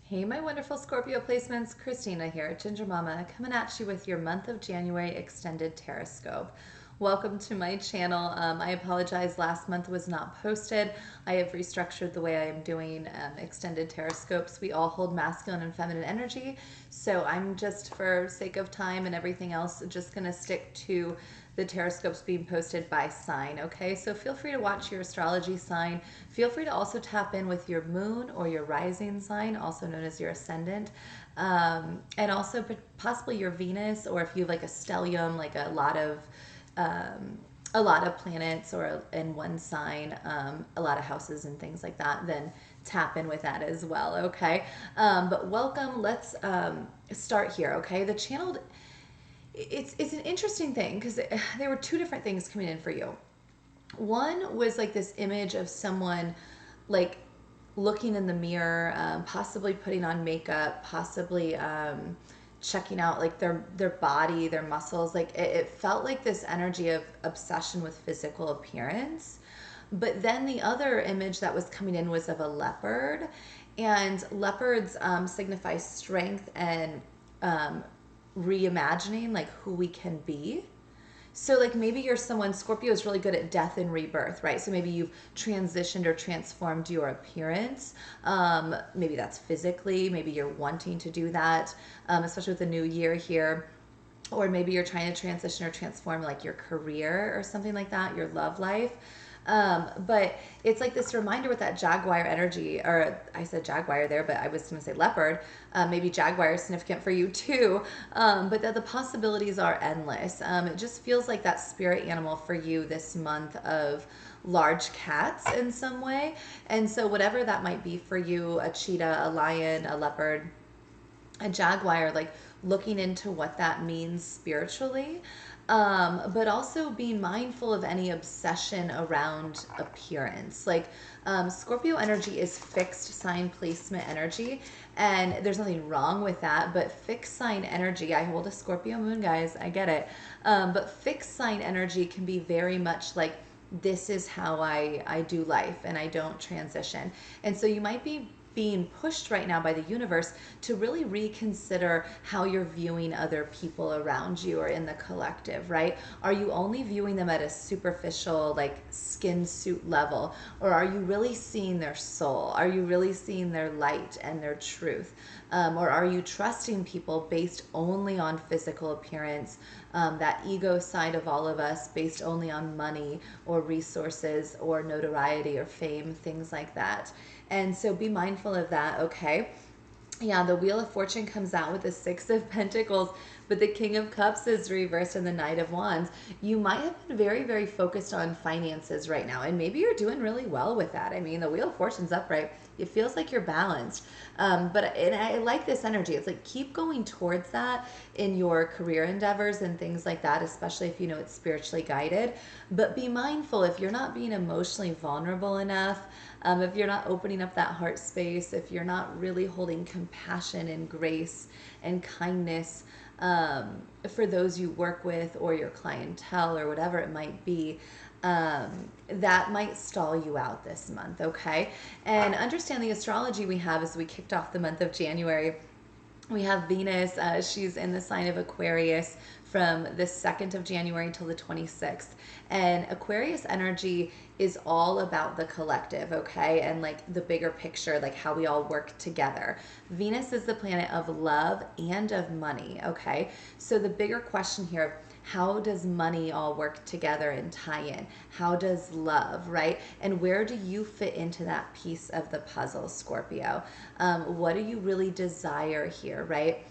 Hey, my wonderful Scorpio placements. Christina here, Ginger Mama, coming at you with your month of January extended Tarotscope. Welcome to my channel. I apologize, last month was not posted. I have restructured the way I am doing extended Tarotscopes. We all hold masculine and feminine energy, so I'm just, for sake of time and everything else, just going to stick to the Tarotscopes being posted by sign, okay? So feel free to watch your astrology sign. Feel free to also tap in with your moon or your rising sign, also known as your ascendant, and also possibly your Venus, or if you have like a stellium, like a lot of planets or in one sign, a lot of houses and things like that, then tap in with that as well, okay? But welcome. Let's start here, okay? The channel, it's an interesting thing because there were two different things coming in for you. One was like this image of someone like looking in the mirror, possibly putting on makeup, possibly checking out like their body, their muscles. Like it felt like this energy of obsession with physical appearance. But then the other image that was coming in was of a leopard, and leopards signify strength and um, reimagining like who we can be. So, like, maybe you're someone, Scorpio is really good at death and rebirth, right? So, maybe you've transitioned or transformed your appearance. Maybe that's physically, maybe you're wanting to do that, especially with the new year here. Or maybe you're trying to transition or transform like your career or something like that, your love life. But it's like this reminder with that jaguar energy, or I said jaguar there, but I was going to say leopard. Maybe jaguar is significant for you too, but that the possibilities are endless. It just feels like that spirit animal for you this month of large cats in some way. And so, whatever that might be for you, a cheetah, a lion, a leopard, a jaguar, like looking into what that means spiritually, but also being mindful of any obsession around appearance. Like Scorpio energy is fixed sign placement energy, and there's nothing wrong with that. But fixed sign energy, I hold a Scorpio moon, guys, I get it. But fixed sign energy can be very much like, this is how I do life and I don't transition. And so you might be being pushed right now by the universe to really reconsider how you're viewing other people around you or in the collective, right? Are you only viewing them at a superficial, like skin suit level? Or are you really seeing their soul? Are you really seeing their light and their truth? Or are you trusting people based only on physical appearance, that ego side of all of us based only on money or resources or notoriety or fame, things like that? And so be mindful of that, okay? Yeah, the Wheel of Fortune comes out with the Six of Pentacles, but the King of Cups is reversed and the Knight of Wands. You might have been very, very focused on finances right now, and maybe you're doing really well with that. I mean, the Wheel of Fortune's upright. It feels like you're balanced. And I like this energy. It's like keep going towards that in your career endeavors and things like that, especially if you know it's spiritually guided. But be mindful if you're not being emotionally vulnerable enough, if you're not opening up that heart space, if you're not really holding compassion and grace and kindness for those you work with or your clientele or whatever it might be, that might stall you out this month, okay? And understand the astrology we have as we kicked off the month of January. We have Venus. She's in the sign of Aquarius from the 2nd of January till the 26th. And Aquarius energy is all about the collective, okay? And like the bigger picture, like how we all work together. Venus is the planet of love and of money, okay? So the bigger question here, how does money all work together and tie in? How does love, right? And where do you fit into that piece of the puzzle, Scorpio? What do you really desire here, right?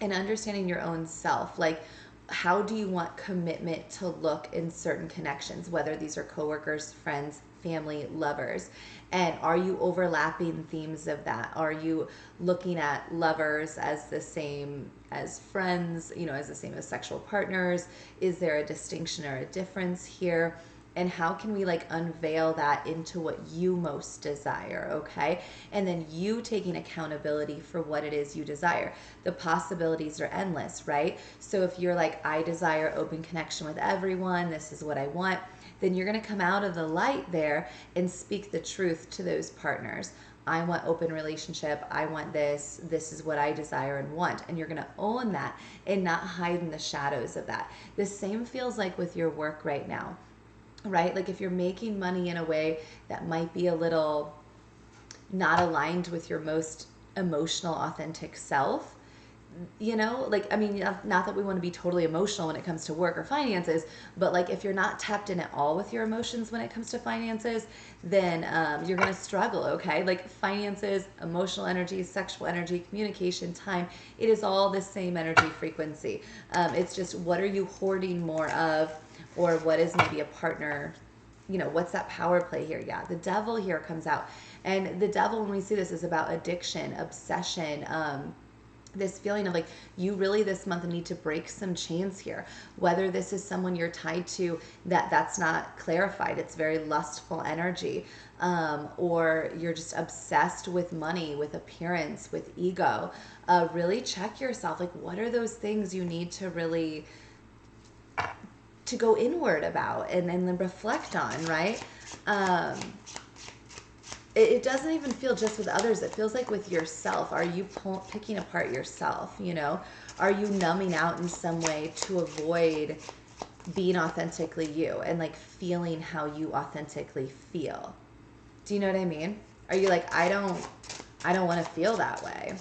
And understanding your own self, like how do you want commitment to look in certain connections, whether these are coworkers, friends, family, lovers? And are you overlapping themes of that? Are you looking at lovers as the same as friends, you know, as the same as sexual partners? Is there a distinction or a difference here? And how can we like unveil that into what you most desire, okay? And then you taking accountability for what it is you desire. The possibilities are endless, right? So if you're like, I desire open connection with everyone, this is what I want, then you're going to come out of the light there and speak the truth to those partners. I want open relationship. I want this. This is what I desire and want. And you're going to own that and not hide in the shadows of that. The same feels like with your work right now, right? Like if you're making money in a way that might be a little not aligned with your most emotional, authentic self, you know, like, I mean, not that we want to be totally emotional when it comes to work or finances, but like if you're not tapped in at all with your emotions when it comes to finances, then you're going to struggle, okay? Like finances, emotional energy, sexual energy, communication, time, it is all the same energy frequency. It's just what are you hoarding more of, or what is maybe a partner, you know, what's that power play here? Yeah, the devil here comes out. And the devil, when we see this, is about addiction, obsession, this feeling of like you really this month need to break some chains here, whether this is someone you're tied to that's not clarified, it's very lustful energy, or you're just obsessed with money, with appearance, with ego. Really check yourself, like what are those things you need to really to go inward about and then reflect on, right? It doesn't even feel just with others. It feels like with yourself. Are you picking apart yourself? You know, are you numbing out in some way to avoid being authentically you and like feeling how you authentically feel? Do you know what I mean? Are you like, I don't want to feel that way?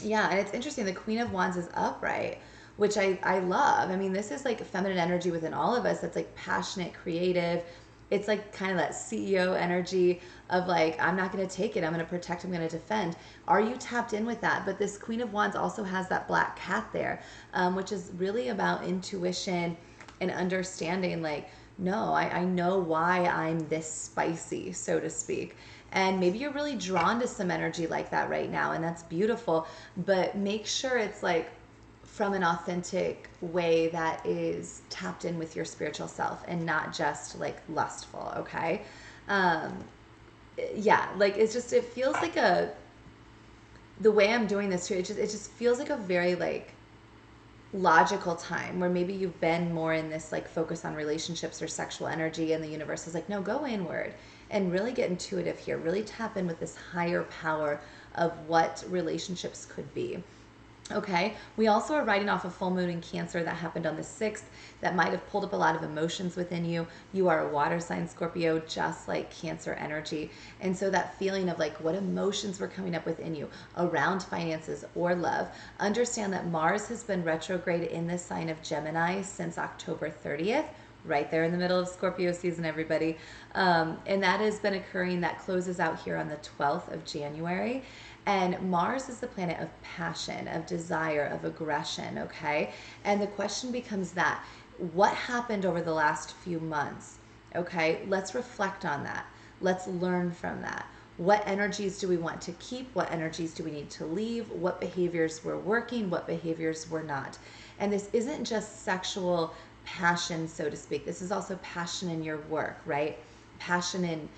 Yeah, and it's interesting. The Queen of Wands is upright, which I love. I mean, this is like feminine energy within all of us that's like passionate, creative. It's like kind of that CEO energy of like, I'm not going to take it. I'm going to protect. I'm going to defend. Are you tapped in with that? But this Queen of Wands also has that black cat there, which is really about intuition and understanding like, no, I know why I'm this spicy, so to speak. And maybe you're really drawn to some energy like that right now, and that's beautiful. But make sure it's like from an authentic way that is tapped in with your spiritual self and not just like lustful, okay? Yeah, like it's just, it feels like the way I'm doing this too, it just feels like a very like logical time where maybe you've been more in this like focus on relationships or sexual energy, and the universe is like, no, go inward and really get intuitive here, really tap in with this higher power of what relationships could be. Okay, we also are writing off a full moon in Cancer that happened on the 6th that might have pulled up a lot of emotions within you. You are a water sign, Scorpio, just like Cancer energy. And so that feeling of like what emotions were coming up within you around finances or love. Understand that Mars has been retrograde in the sign of Gemini since October 30th. Right there in the middle of Scorpio season, everybody. And that has been occurring, that closes out here on the 12th of January. And Mars is the planet of passion, of desire, of aggression, okay? And the question becomes that, what happened over the last few months, okay? Let's reflect on that. Let's learn from that. What energies do we want to keep? What energies do we need to leave? What behaviors were working? What behaviors were not? And this isn't just sexual passion, so to speak. This is also passion in your work, right? Passion in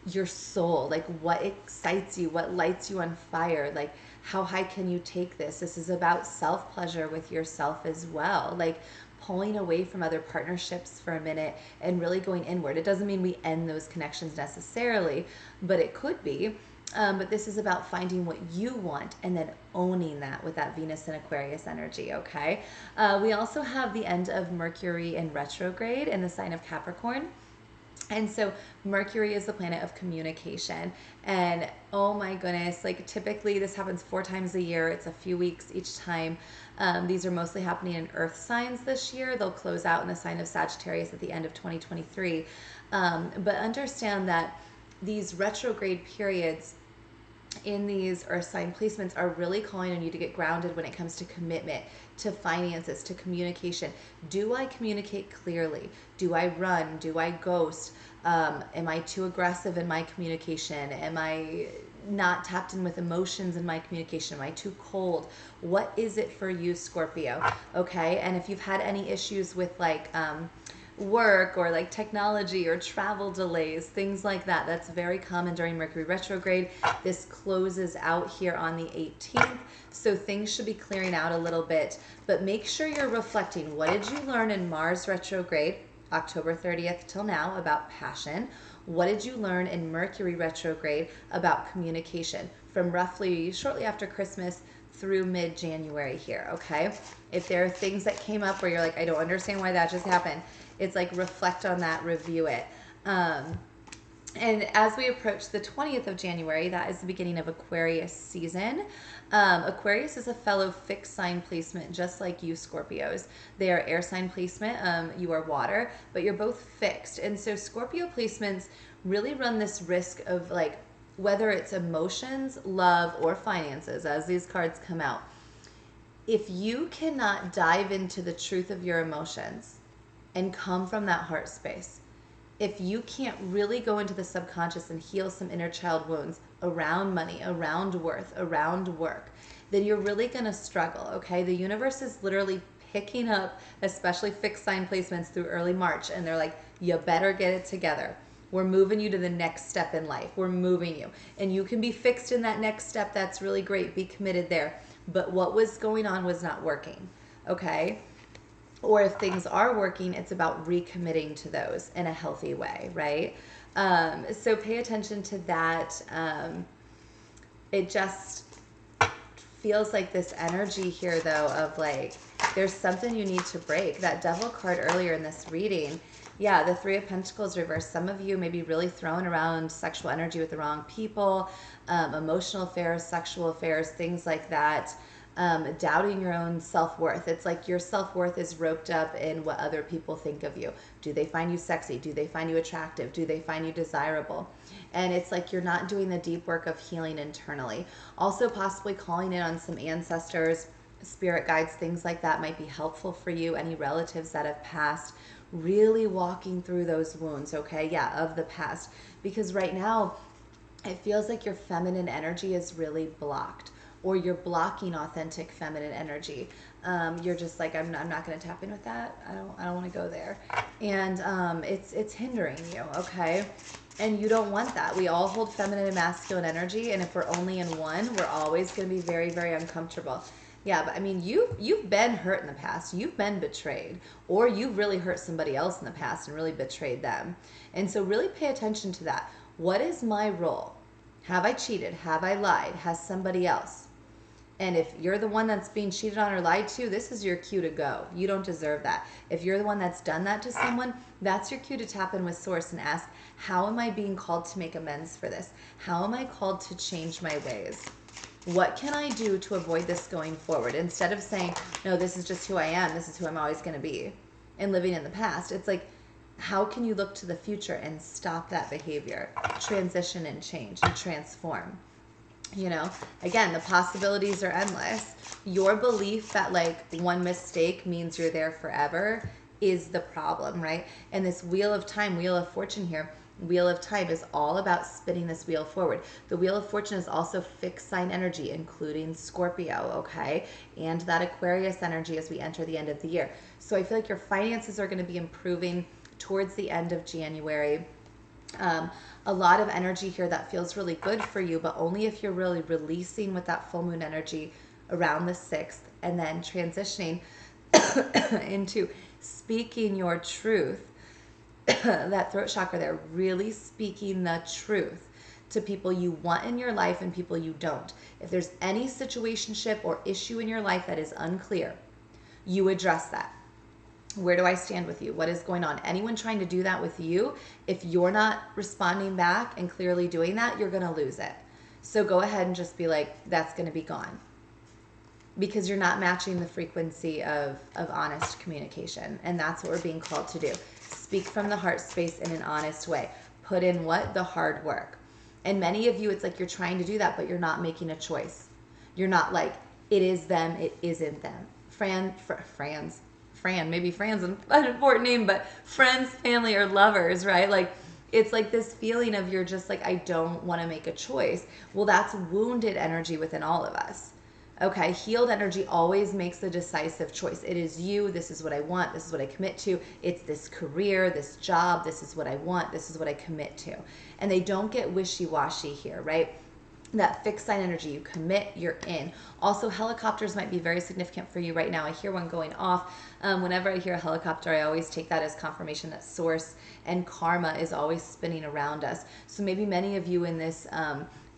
your soul, like what excites you, what lights you on fire, like how high can you take this? This is about self-pleasure with yourself as well, like pulling away from other partnerships for a minute and really going inward. It doesn't mean we end those connections necessarily, but it could be. But this is about finding what you want and then owning that with that Venus and Aquarius energy, okay? We also have the end of Mercury in retrograde in the sign of Capricorn. And so Mercury is the planet of communication. And oh my goodness, like typically this happens 4 times a year. It's a few weeks each time. These are mostly happening in earth signs this year. They'll close out in the sign of Sagittarius at the end of 2023. But understand that these retrograde periods in these earth sign placements are really calling on you to get grounded when it comes to commitment, to finances, to communication. Do I communicate clearly? Do I run? Do I ghost? Am I too aggressive in my communication? Am I not tapped in with emotions in my communication? Am I too cold? What is it for you, Scorpio? Okay, and if you've had any issues with like work or like technology or travel delays, things like that, that's very common during Mercury retrograde. This closes out here on the 18th, so things should be clearing out a little bit, but make sure you're reflecting. What did you learn in Mars retrograde October 30th till now about passion? What did you learn in Mercury retrograde about communication from roughly shortly after Christmas through mid-January here, okay? If there are things that came up where you're like, I don't understand why that just happened, it's like reflect on that, review it. And as we approach the 20th of January, that is the beginning of Aquarius season. Aquarius is a fellow fixed sign placement, just like you Scorpios. They are air sign placement. You are water, but you're both fixed. And so Scorpio placements really run this risk of like, whether it's emotions, love, or finances, as these cards come out. If you cannot dive into the truth of your emotions and come from that heart space, if you can't really go into the subconscious and heal some inner child wounds around money, around worth, around work, then you're really going to struggle, okay? The universe is literally picking up, especially fixed sign placements through early March, and they're like, you better get it together. We're moving you to the next step in life. We're moving you. And you can be fixed in that next step. That's really great. Be committed there. But what was going on was not working, okay? Or if things are working, it's about recommitting to those in a healthy way, right? So pay attention to that. It just feels like this energy here, though, of like, there's something you need to break. That Devil card earlier in this reading, yeah, the Three of Pentacles reversed. Some of you may be really throwing around sexual energy with the wrong people, emotional affairs, sexual affairs, things like that. Doubting your own self-worth. It's like your self-worth is roped up in what other people think of you. Do they find you sexy? Do they find you attractive? Do they find you desirable? And it's like you're not doing the deep work of healing internally. Also possibly calling in on some ancestors, spirit guides, things like that might be helpful for you. Any relatives that have passed, really walking through those wounds, okay? Yeah, of the past. Because right now, it feels like your feminine energy is really blocked, or you're blocking authentic feminine energy. You're just like, I'm not going to tap in with that. I don't want to go there. And it's hindering you, okay? And you don't want that. We all hold feminine and masculine energy, and if we're only in one, we're always going to be very, very uncomfortable. Yeah, but I mean, you've been hurt in the past. You've been betrayed, or you've really hurt somebody else in the past and really betrayed them. And so really pay attention to that. What is my role? Have I cheated? Have I lied? Has somebody else? And if you're the one that's being cheated on or lied to, this is your cue to go. You don't deserve that. If you're the one that's done that to someone, that's your cue to tap in with Source and ask, how am I being called to make amends for this? How am I called to change my ways? What can I do to avoid this going forward? Instead of saying, no, this is just who I am, this is who I'm always going to be, and living in the past, it's like, how can you look to the future and stop that behavior, transition and change and transform? You know, again, the possibilities are endless. Your belief that like one mistake means you're there forever is the problem, right? And this wheel of time, wheel of fortune here, wheel of time is all about spinning this wheel forward. The wheel of fortune is also fixed sign energy, including Scorpio, okay? And that Aquarius energy as we enter the end of the year. So I feel like your finances are going to be improving towards the end of January. A lot of energy here that feels really good for you, but only if you're really releasing with that full moon energy around the 6th and then transitioning into speaking your truth. That throat chakra there, really speaking the truth to people you want in your life and people you don't. If there's any situationship or issue in your life that is unclear, you address that. Where do I stand with you? What is going on? Anyone trying to do that with you, if you're not responding back and clearly doing that, you're going to lose it. So go ahead and just be like, that's going to be gone. Because you're not matching the frequency of honest communication. And that's what we're being called to do. Speak from the heart space in an honest way. Put in what? The hard work. And many of you, it's like you're trying to do that, but you're not making a choice. You're not like, it is them, it isn't them. Maybe Fran's an important name, but friends, family, or lovers, right? Like, it's like this feeling of you're just like, I don't want to make a choice. Well, that's wounded energy within all of us. Okay, healed energy always makes the decisive choice. It is you, this is what I want, this is what I commit to. It's this career, this job, this is what I want, this is what I commit to. And they don't get wishy-washy here, right? that fixed sign energy. You commit, you're in. Also, helicopters might be very significant for you right now. I hear one going off. Whenever I hear a helicopter, I always take that as confirmation that source and karma is always spinning around us. So maybe many of you in this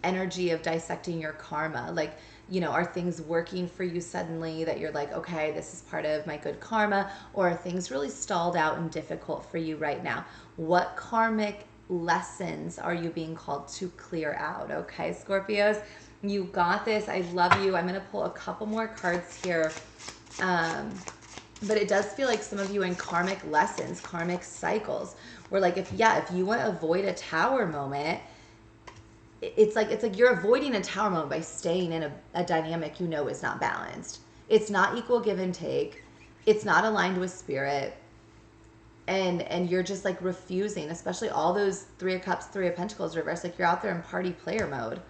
energy of dissecting your karma, like, you know, are things working for you suddenly that you're like, okay, this is part of my good karma, or are things really stalled out and difficult for you right now? What karmic lessons are you being called to clear out? Okay, Scorpios, you got this. I love you. I'm going to pull a couple more cards here. But it does feel like some of you in karmic lessons, karmic cycles, where like, if you want to avoid a tower moment, it's like you're avoiding a tower moment by staying in a dynamic you know is not balanced. It's not equal give and take. It's not aligned with spirit. And you're just like refusing, especially all those Three of Cups, Three of Pentacles reverse, like you're out there in party player mode,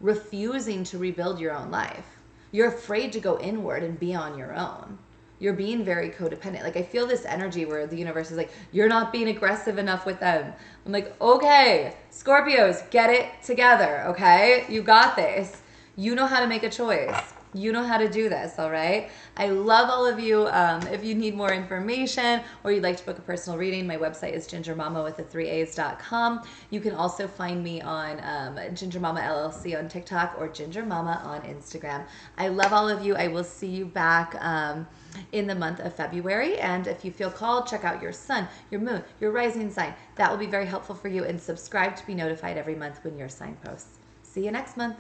refusing to rebuild your own life. You're afraid to go inward and be on your own. You're being very codependent. Like I feel this energy where the universe is like, you're not being aggressive enough with them. I'm like, okay, Scorpios, get it together, okay? You got this. You know how to make a choice. You know how to do this, all right? I love all of you. If you need more information or you'd like to book a personal reading, my website is gingermama.com. You can also find me on Ginger Mama LLC on TikTok or Ginger Mama on Instagram. I love all of you. I will see you back in the month of February. And if you feel called, check out your sun, your moon, your rising sign. That will be very helpful for you. And subscribe to be notified every month when your sign posts. See you next month.